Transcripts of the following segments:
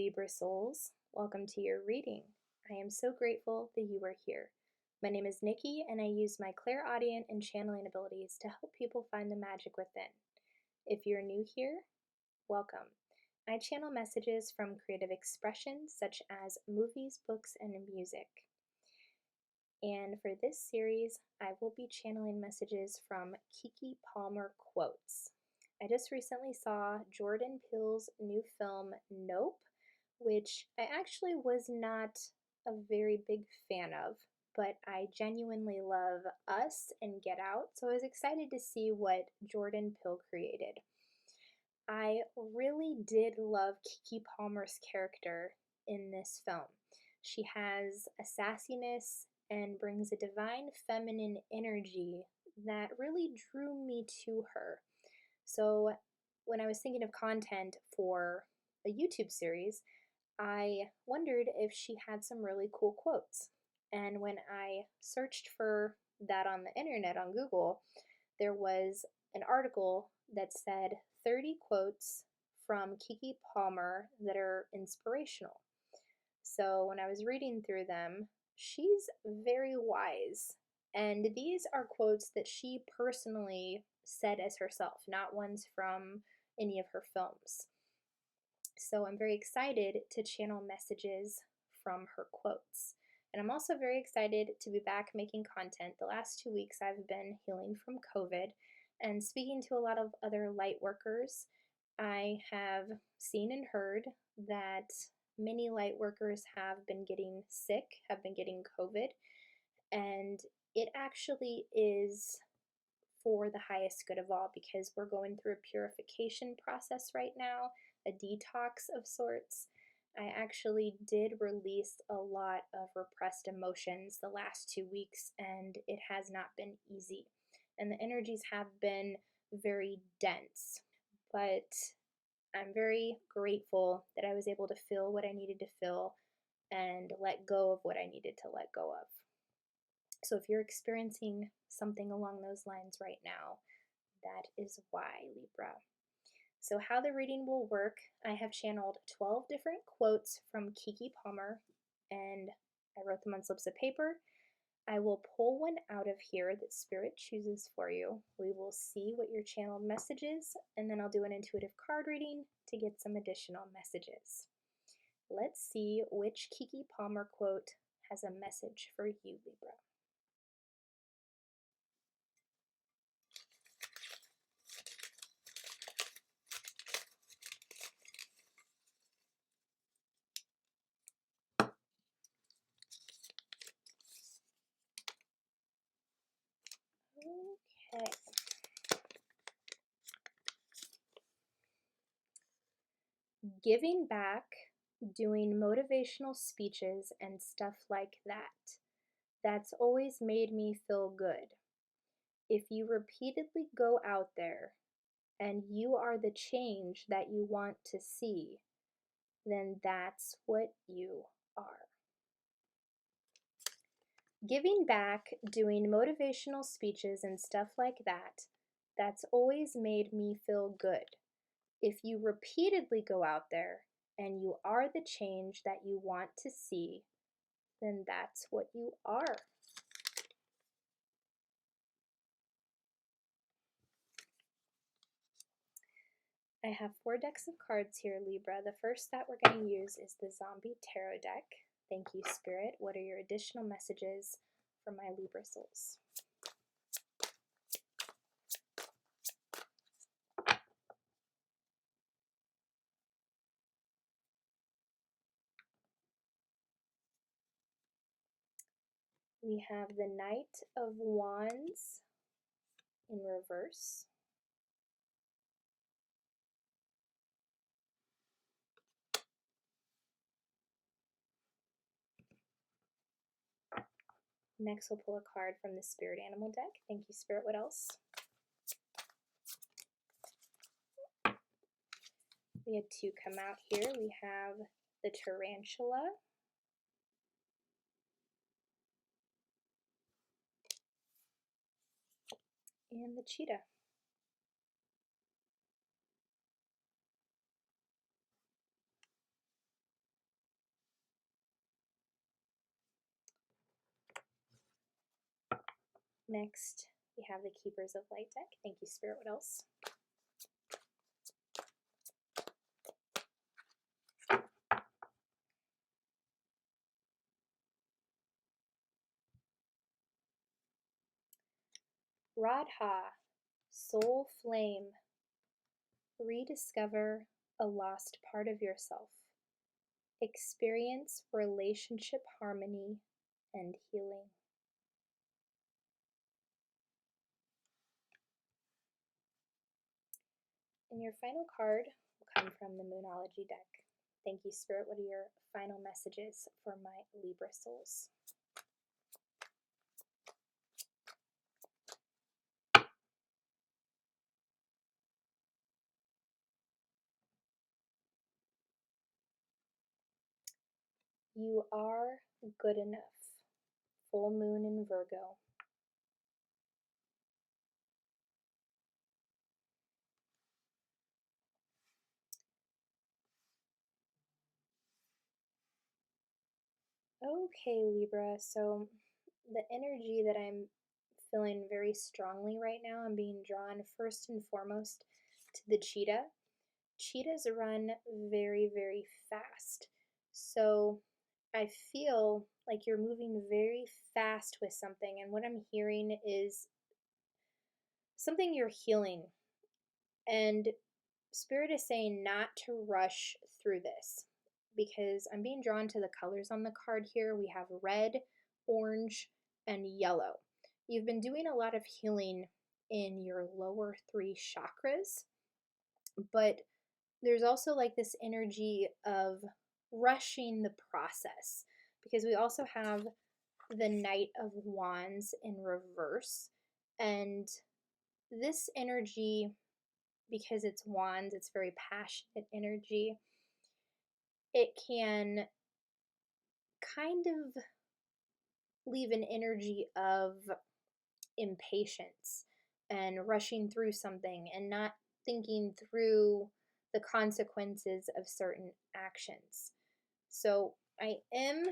Libra Souls. Welcome to your reading. I am so grateful that you are here. My name is Nikki, and I use my clairaudient and channeling abilities to help people find the magic within. If you're new here, welcome. I channel messages from creative expressions such as movies, books, and music. And for this series, I will be channeling messages from Keke Palmer quotes. I just recently saw Jordan Peele's new film, Nope, which I actually was not a very big fan of, but I genuinely love Us and Get Out, so I was excited to see what Jordan Peele created. I really did love Keke Palmer's character in this film. She has a sassiness and brings a divine feminine energy that really drew me to her. So when I was thinking of content for a YouTube series, I wondered if she had some really cool quotes. And when I searched for that on the internet on Google, there was an article that said 30 quotes from Keke Palmer that are inspirational. So when I was reading through them, she's very wise. And these are quotes that she personally said as herself, not ones from any of her films. So I'm very excited to channel messages from her quotes. And I'm also very excited to be back making content. The last 2 weeks I've been healing from COVID and speaking to a lot of other light workers. I have seen and heard that many light workers have been getting sick, have been getting COVID, and it actually is for the highest good of all because we're going through a purification process right now, a detox of sorts. I actually did release a lot of repressed emotions the last 2 weeks, and it has not been easy. And the energies have been very dense. But I'm very grateful that I was able to feel what I needed to feel and let go of what I needed to let go of. So if you're experiencing something along those lines right now, that is why, Libra. So how the reading will work, I have channeled 12 different quotes from Keke Palmer, and I wrote them on slips of paper. I will pull one out of here that Spirit chooses for you. We will see what your channeled message is, and then I'll do an intuitive card reading to get some additional messages. Let's see which Keke Palmer quote has a message for you, Libra. Okay. Giving back, doing motivational speeches and stuff like that. That's always made me feel good. If you repeatedly go out there and you are the change that you want to see, then that's what you are. Giving back, doing motivational speeches and stuff like that, that's always made me feel good. If you repeatedly go out there and you are the change that you want to see, then that's what you are. I have 4 decks of cards here, Libra. The first that we're going to use is the Zombie Tarot deck. Thank you, Spirit. What are your additional messages for my Libra souls? We have the Knight of Wands in reverse. Next, we'll pull a card from the Spirit Animal deck. Thank you, Spirit. What else? We had 2 come out here. We have the Tarantula and the Cheetah. Next, we have the Keepers of Light deck. Thank you, Spirit. What else? Radha, Soul Flame. Rediscover a lost part of yourself. Experience relationship harmony and healing. And your final card will come from the Moonology deck. Thank you, Spirit. What are your final messages for my Libra souls? You are good enough. Full moon in Virgo. Okay, Libra. So the energy that I'm feeling very strongly right now, I'm being drawn first and foremost to the cheetah. Cheetahs run very, very fast. So I feel like you're moving very fast with something. And what I'm hearing is something you're healing. And Spirit is saying not to rush through this because I'm being drawn to the colors on the card here. We have red, orange, and yellow. You've been doing a lot of healing in your lower 3 chakras, but there's also like this energy of rushing the process because we also have the Knight of Wands in reverse. And this energy, because it's wands, it's very passionate energy, it can kind of leave an energy of impatience and rushing through something and not thinking through the consequences of certain actions. So I am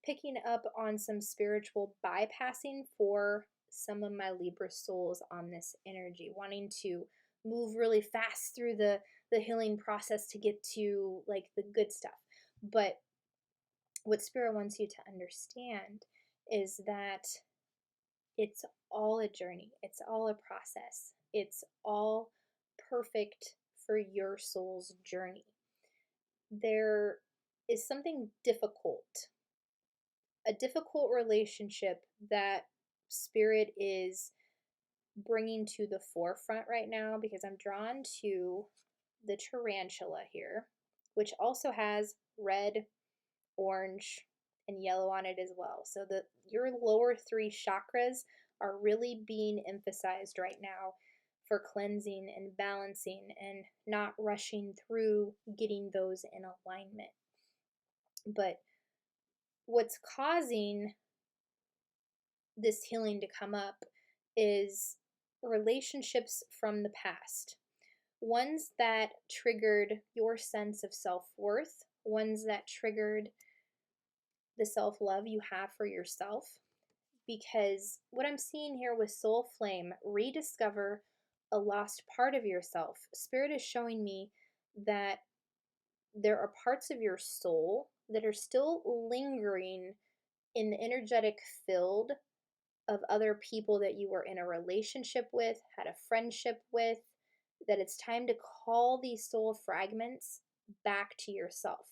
picking up on some spiritual bypassing for some of my Libra souls on this energy, wanting to move really fast through the healing process to get to like the good stuff. But what Spirit wants you to understand is that it's all a journey, it's all a process, it's all perfect for your soul's journey. There is something difficult, a difficult relationship that Spirit is bringing to the forefront right now because I'm drawn to the tarantula here, which also has red, orange, and yellow on it as well. So your lower 3 chakras are really being emphasized right now for cleansing and balancing and not rushing through getting those in alignment. But what's causing this healing to come up is relationships from the past. Ones that triggered your sense of self-worth, ones that triggered the self-love you have for yourself. Because what I'm seeing here with Soul Flame, rediscover a lost part of yourself. Spirit is showing me that there are parts of your soul that are still lingering in the energetic field of other people that you were in a relationship with, had a friendship with, that it's time to call these soul fragments back to yourself.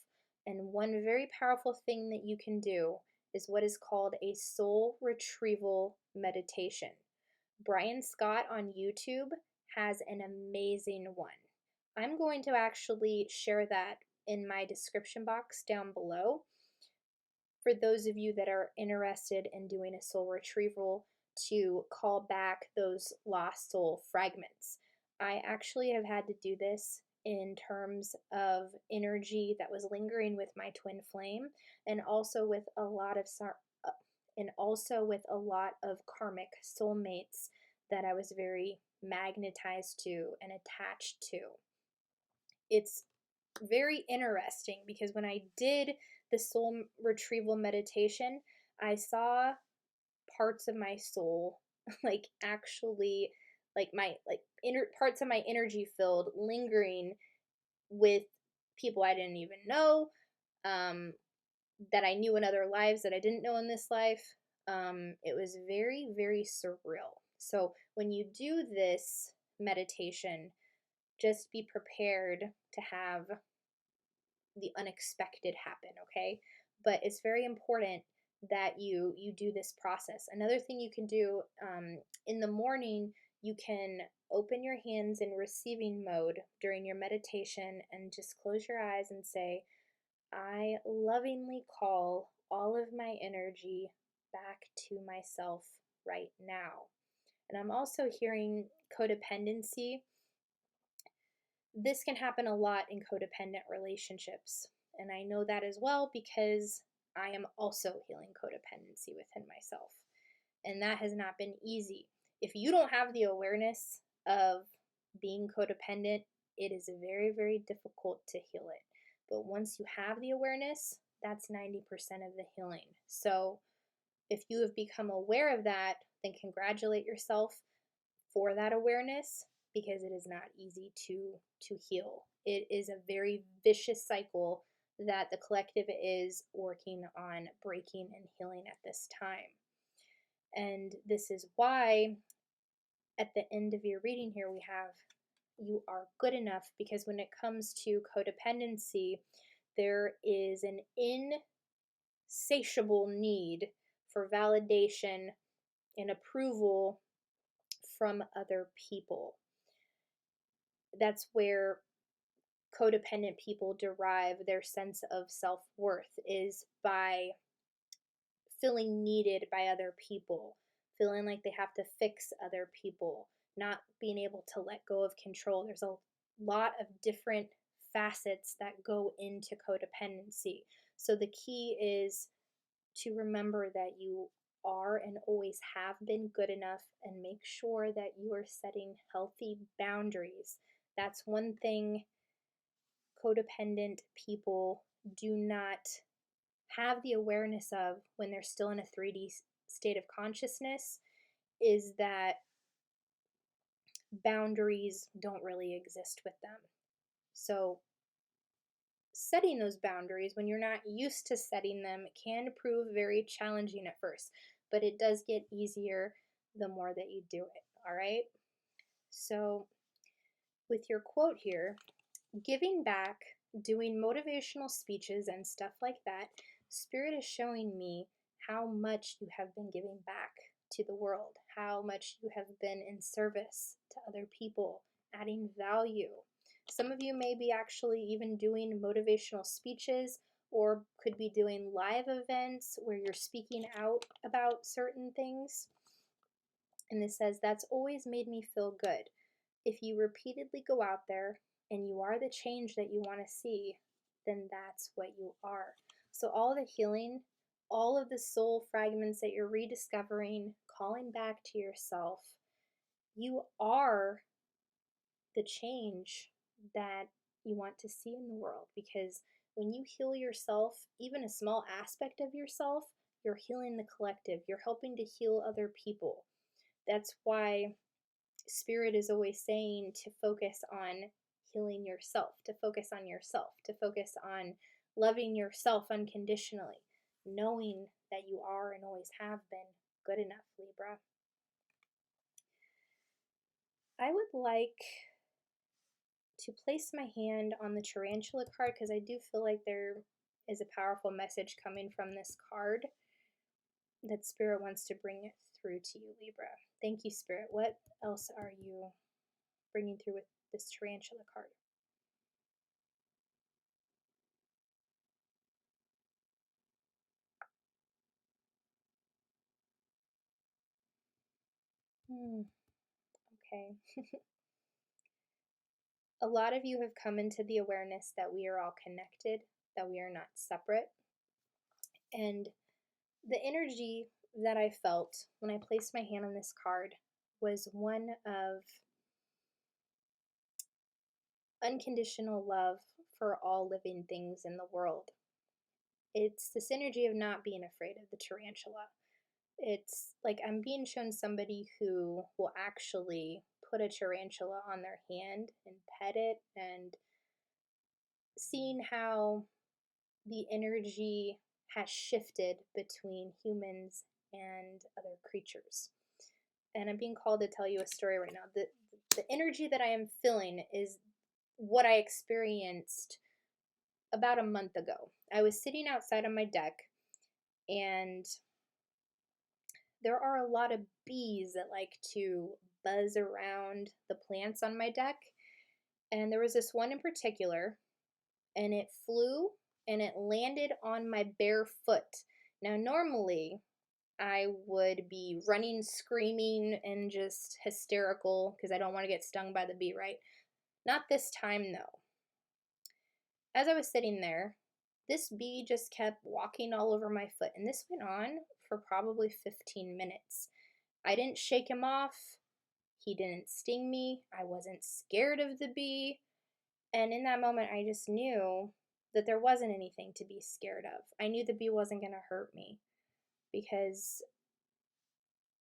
And one very powerful thing that you can do is what is called a soul retrieval meditation. Brian Scott on YouTube has an amazing one. I'm going to actually share that in my description box down below for those of you that are interested in doing a soul retrieval to call back those lost soul fragments. I actually have had to do this in terms of energy that was lingering with my twin flame, and also with a lot of karmic soulmates that I was very magnetized to and attached to. It's very interesting because when I did the soul retrieval meditation, I saw parts of my soul like actually like my like inner parts of my energy field lingering with people I didn't even know, um, that I knew in other lives that I didn't know in this life. It was very, very surreal. So when you do this meditation, just be prepared to have the unexpected happen, okay? But it's very important that you do this process. Another thing you can do, in the morning, you can open your hands in receiving mode during your meditation and just close your eyes and say, I lovingly call all of my energy back to myself right now. And I'm also hearing codependency. This can happen a lot in codependent relationships. And I know that as well because I am also healing codependency within myself. And that has not been easy. If you don't have the awareness of being codependent, it is very, very difficult to heal it. But once you have the awareness, that's 90% of the healing. So if you have become aware of that, then congratulate yourself for that awareness, because it is not easy to heal. It is a very vicious cycle that the collective is working on breaking and healing at this time. And this is why at the end of your reading here we have you are good enough, because when it comes to codependency, there is an insatiable need for validation and approval from other people. That's where codependent people derive their sense of self-worth, is by feeling needed by other people, feeling like they have to fix other people, not being able to let go of control. There's a lot of different facets that go into codependency. So the key is to remember that you are and always have been good enough, and make sure that you are setting healthy boundaries. That's one thing codependent people do not have the awareness of when they're still in a 3D state of consciousness, is that boundaries don't really exist with them. So setting those boundaries when you're not used to setting them can prove very challenging at first, but it does get easier the more that you do it. All right. So with your quote here, giving back, doing motivational speeches and stuff like that, Spirit is showing me how much you have been giving back to the world, how much you have been in service to other people, adding value. Some of you may be actually even doing motivational speeches, or could be doing live events where you're speaking out about certain things. And this says, that's always made me feel good. If you repeatedly go out there and you are the change that you want to see, then that's what you are. So all the healing, all of the soul fragments that you're rediscovering, calling back to yourself, you are the change that you want to see in the world. Because when you heal yourself, even a small aspect of yourself, you're healing the collective. You're helping to heal other people. That's why Spirit is always saying to focus on healing yourself, to focus on yourself, to focus on loving yourself unconditionally, knowing that you are and always have been good enough, Libra. I would like to place my hand on the tarantula card, because I do feel like there is a powerful message coming from this card that Spirit wants to bring it through to you, Libra. Thank you, Spirit. What else are you bringing through with this tarantula card? Okay. A lot of you have come into the awareness that we are all connected, that we are not separate. And the energy that I felt when I placed my hand on this card was one of unconditional love for all living things in the world. It's this energy of not being afraid of the tarantula. It's like I'm being shown somebody who will actually put a tarantula on their hand and pet it, and seeing how the energy has shifted between humans and other creatures. And I'm being called to tell you a story right now. The energy that I am feeling is what I experienced about a month ago. I was sitting outside on my deck, and there are a lot of bees that like to buzz around the plants on my deck. And there was this one in particular, and it flew and it landed on my bare foot. Now, normally, I would be running, screaming, and just hysterical because I don't want to get stung by the bee, right? Not this time, though. As I was sitting there, this bee just kept walking all over my foot, and this went on for probably 15 minutes. I didn't shake him off. He didn't sting me. I wasn't scared of the bee. And in that moment, I just knew that there wasn't anything to be scared of. I knew the bee wasn't going to hurt me because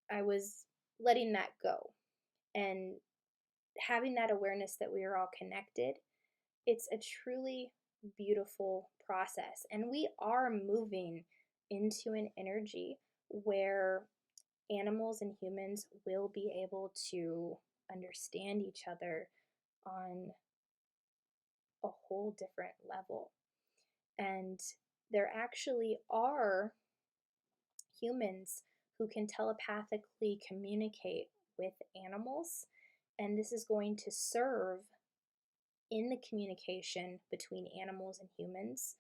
I was letting that go. And having that awareness that we are all connected, it's a truly beautiful process. And we are moving into an energy where animals and humans will be able to understand each other on a whole different level. And there actually are humans who can telepathically communicate with animals, and this is going to serve in the communication between animals and humans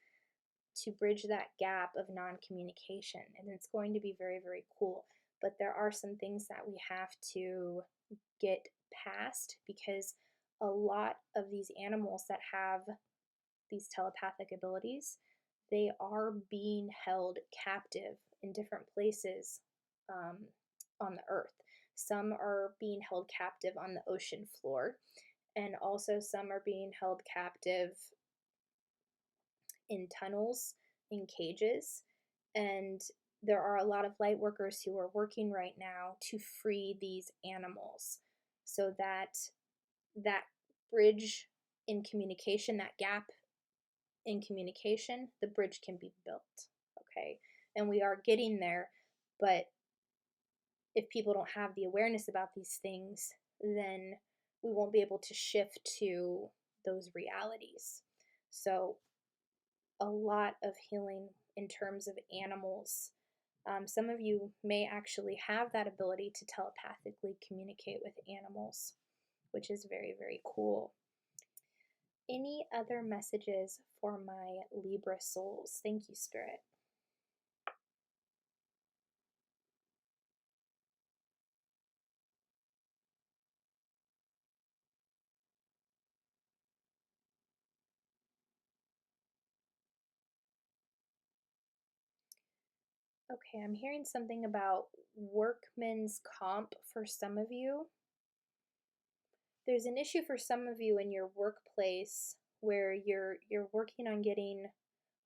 to bridge that gap of non-communication. And it's going to be very, very cool. But there are some things that we have to get past, because a lot of these animals that have these telepathic abilities, they are being held captive in different places um, on the earth. Some are being held captive on the ocean floor, and also some are being held captive in tunnels, in cages. And there are a lot of light workers who are working right now to free these animals so that that bridge in communication, that gap in communication, the bridge can be built. Okay. And we are getting there. But if people don't have the awareness about these things, then we won't be able to shift to those realities. So, a lot of healing in terms of animals. Some of you may actually have that ability to telepathically communicate with animals, which is very, very cool. Any other messages for my Libra souls? Thank you, Spirit. Okay, I'm hearing something about workman's comp for some of you. There's an issue for some of you in your workplace where you're working on getting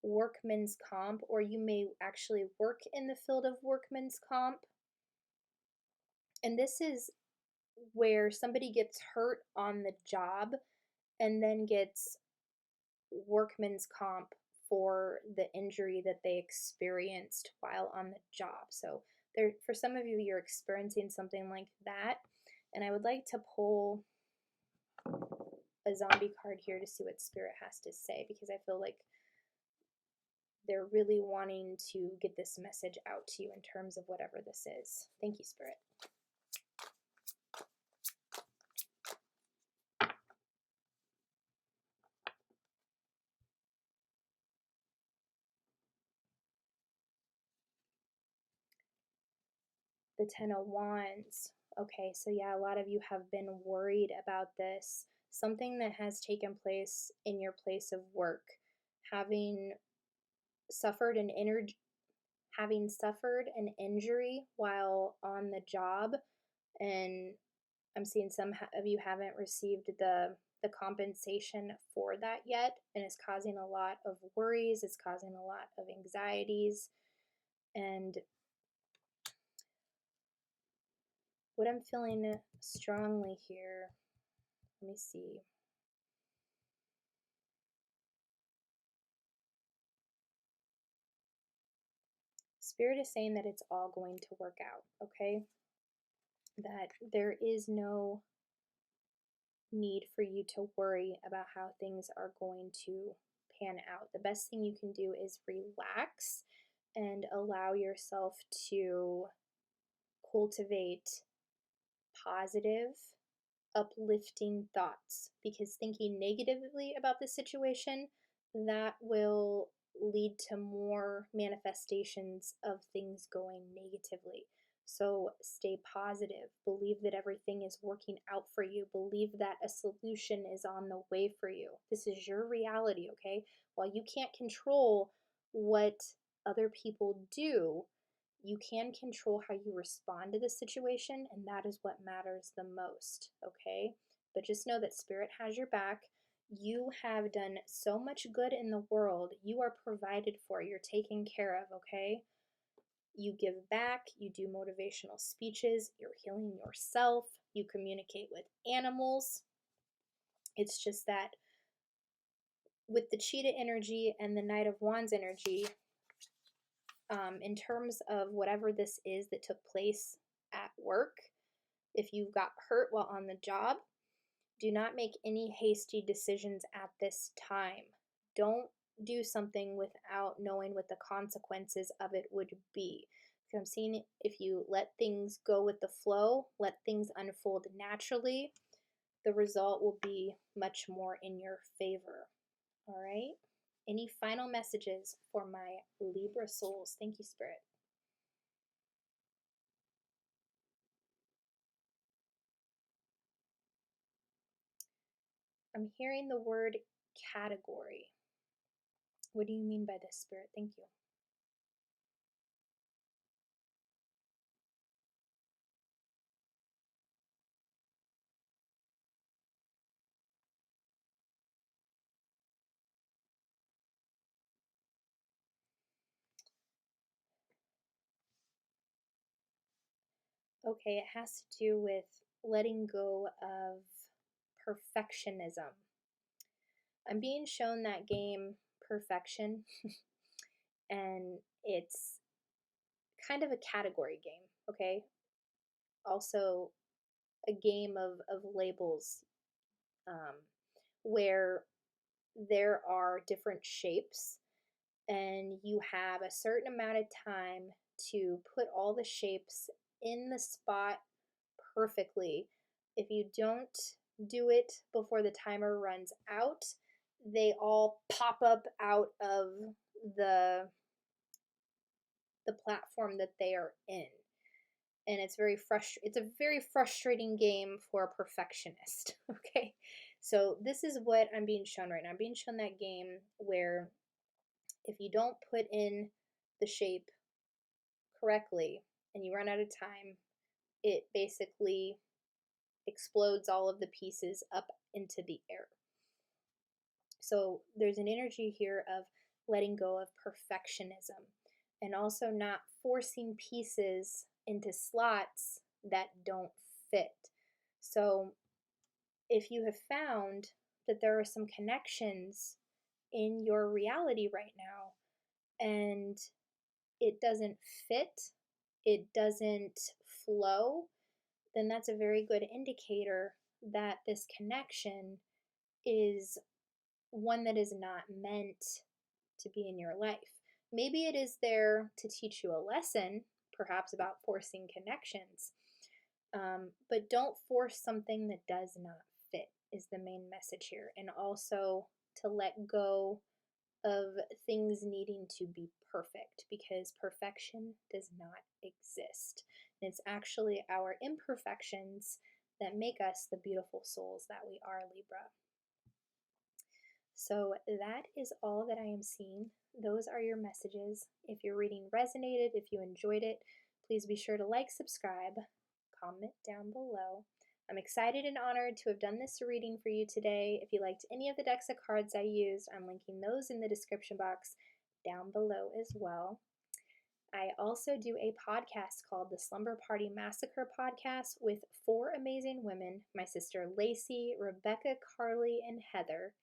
workman's comp, or you may actually work in the field of workman's comp. And this is where somebody gets hurt on the job and then gets workman's comp for the injury that they experienced while on the job. So there, for some of you, you're experiencing something like that. And I would like to pull a zombie card here to see what Spirit has to say, because I feel like they're really wanting to get this message out to you in terms of whatever this is. Thank you, Spirit. The Ten of Wands. Okay, so yeah, a lot of you have been worried about this. Something that has taken place in your place of work, having suffered an injury while on the job, and I'm seeing some of you haven't received the compensation for that yet, and it's causing a lot of worries, it's causing a lot of anxieties. And What I'm feeling strongly here, let me see. Spirit is saying that it's all going to work out, okay? That there is no need for you to worry about how things are going to pan out. The best thing you can do is relax and allow yourself to cultivate positive, uplifting thoughts, because thinking negatively about the situation, that will lead to more manifestations of things going negatively. So stay positive. Believe that everything is working out for you. Believe that a solution is on the way for you. This is your reality, okay? While you can't control what other people do, you can control how you respond to the situation, and that is what matters the most, okay? But just know that Spirit has your back. You have done so much good in the world. You are provided for, you're taken care of, okay? You give back, you do motivational speeches, you're healing yourself, you communicate with animals. It's just that with the cheetah energy and the Knight of Wands energy, in terms of whatever this is that took place at work, if you got hurt while on the job, do not make any hasty decisions at this time. Don't do something without knowing what the consequences of it would be. Because I'm seeing if you let things go with the flow, let things unfold naturally, the result will be much more in your favor. All right? Any final messages for my Libra souls? Thank you, Spirit. I'm hearing the word category. What do you mean by this, Spirit? Thank you. Okay, it has to do with letting go of perfectionism. I'm being shown that game Perfection, and it's kind of a category game, okay? Also, a game of labels, um, where there are different shapes, and you have a certain amount of time to put all the shapes in the spot perfectly. If you don't do it before the timer runs out, they all pop up out of the the platform that they are in. And it's it's a very frustrating game for a perfectionist, okay? So this is what I'm being shown right now. I'm being shown that game where if you don't put in the shape correctly and you run out of time, it basically explodes all of the pieces up into the air. So there's an energy here of letting go of perfectionism and also not forcing pieces into slots that don't fit. So if you have found that there are some connections in your reality right now and it doesn't fit, it doesn't flow, then that's a very good indicator that this connection is one that is not meant to be in your life. Maybe it is there to teach you a lesson, perhaps about forcing connections, but don't force something that does not fit, is the main message here. And also to let go of things needing to be perfect, because perfection does not exist. And it's actually our imperfections that make us the beautiful souls that we are, Libra. So that is all that I am seeing. Those are your messages. If your reading resonated, if you enjoyed it, please be sure to like, subscribe, comment down below. I'm excited and honored to have done this reading for you today. If you liked any of the decks of cards I used, I'm linking those in the description box down below as well. I also do a podcast called the Slumber Party Massacre Podcast with four amazing women, my sister Lacey, Rebecca, Carly, and Heather.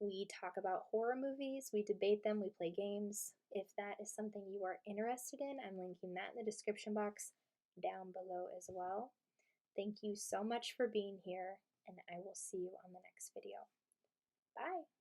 We talk about horror movies, we debate them, we play games. If that is something you are interested in, I'm linking that in the description box down below as well. Thank you so much for being here, and I will see you on the next video. Bye!